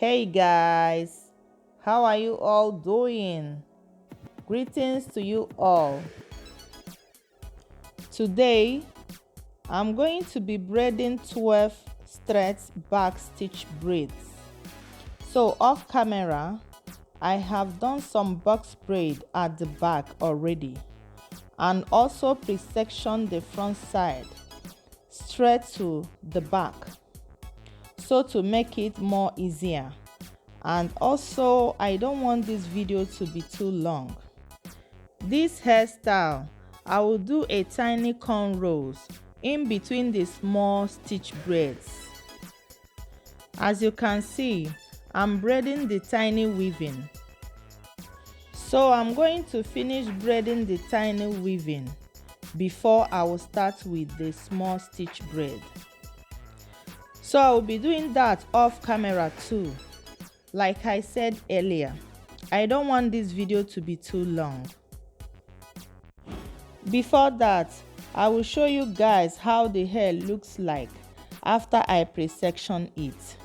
Hey guys, how are you all doing? Greetings to you all. Today, I'm going to be braiding 12 straight back stitch braids. So off camera, I have done some box braid at the back already and also pre-sectioned the front side straight to the back, so to make it more easier. And also, I don't want this video to be too long. This hairstyle, I will do a tiny cornrows in between the small stitch braids. As you can see, I'm braiding the tiny weaving. So I'm going to finish braiding the tiny weaving before I will start with the small stitch braid. So I will be doing that off camera too. Like I said earlier, I don't want this video to be too long. Before that, I will show you guys how the hair looks like after I pre-section it.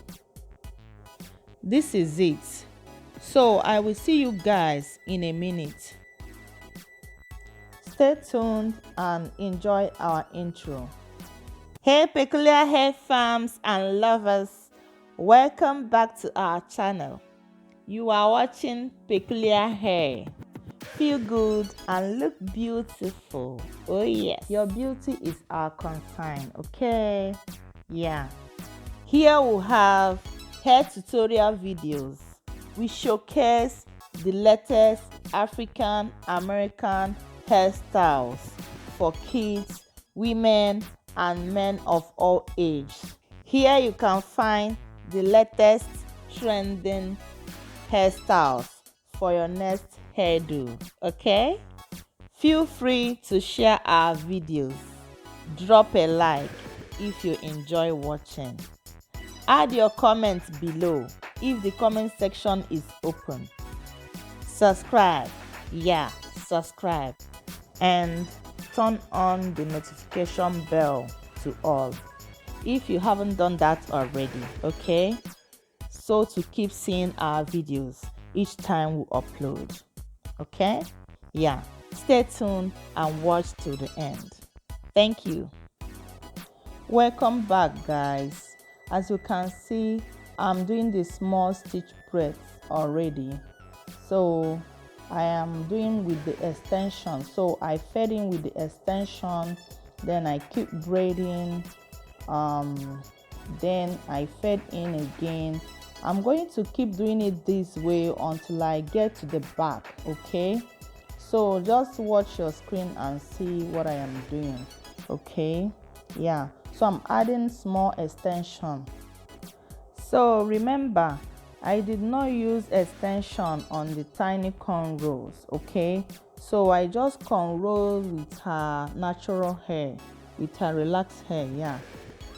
This is it. So I will see you guys in a minute. Stay tuned and enjoy our intro. Hey peculiar hair fans and lovers, welcome back to our channel. You are watching Peculiar Hair. Feel good and look beautiful. Oh yes, your beauty is our concern, okay? Yeah. Here we have hair tutorial videos. We showcase the latest African American hairstyles for kids, women, and men of all ages. Here you can find the latest trending hairstyles for your next hairdo, okay? Feel free to share our videos. Drop a like if you enjoy watching. Add your comments below if the comment section is open. Subscribe, yeah, subscribe, and turn on the notification bell to all if you haven't done that already, okay? So to keep seeing our videos each time we upload, okay? Yeah, stay tuned and watch till the end. Thank you. Welcome back, guys. As you can see, I'm doing the small stitch braids already, so I am doing with the extension. So I fed in with the extension, then I keep braiding, then I fed in again. I'm going to keep doing it this way until I get to the back, okay? So just watch your screen and see what I am doing, okay? Yeah, so I'm adding small extension. So remember, I did not use extension on the tiny cornrows, okay? So I just cornrow with her natural hair, with her relaxed hair, yeah.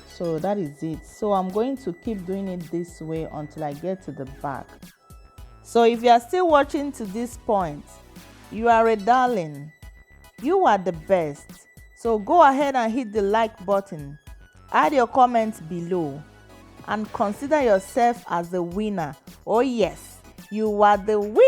So that is it. So I'm going to keep doing it this way until I get to the back. So if you are still watching to this point, you are a darling. You are the best. So go ahead and hit the like button. Add your comments below and consider yourself as the winner. Oh yes, you are the winner.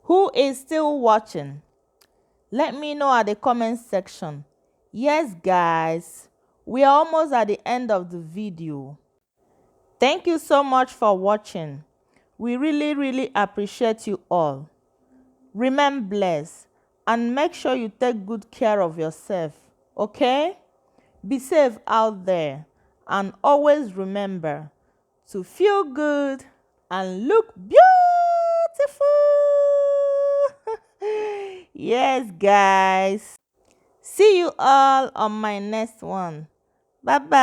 Who is still watching? Let me know at the comment section. Yes, guys, We are almost at the end of the video. Thank you so much for watching. We really appreciate you all. Remain blessed and make sure you take good care of yourself, okay? Be safe out there and always remember to feel good and look beautiful. Yes, guys. See you all on my next one. Bye bye.